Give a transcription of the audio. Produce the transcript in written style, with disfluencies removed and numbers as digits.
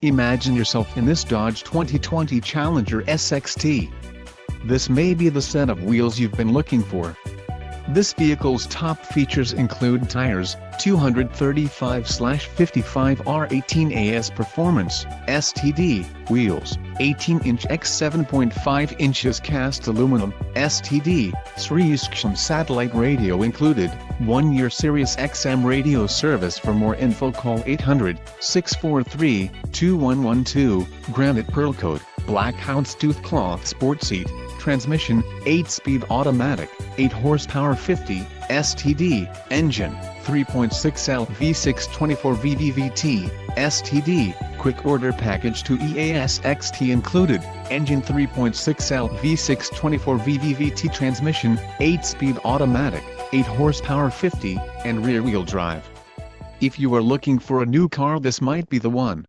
Imagine yourself in this Dodge 2020 Challenger SXT. This may be the set of wheels you've been looking for. This vehicle's top features include tires, 235/55 R18 AS Performance, STD, wheels, 18-inch x 7.5 inches cast aluminum, STD, XM satellite radio included, 1-year Sirius XM radio service. For more info call 800-643-2112, granite pearl coat, black houndstooth cloth sport seat, transmission, 8-speed automatic, 8 horsepower 50, STD, engine, 3.6L V6 24 VVVT, STD, quick order package to EASXT included, engine 3.6L V6 24 VVVT transmission, 8-speed automatic, 8 horsepower 50, and rear-wheel drive. If you are looking for a new car, this might be the one.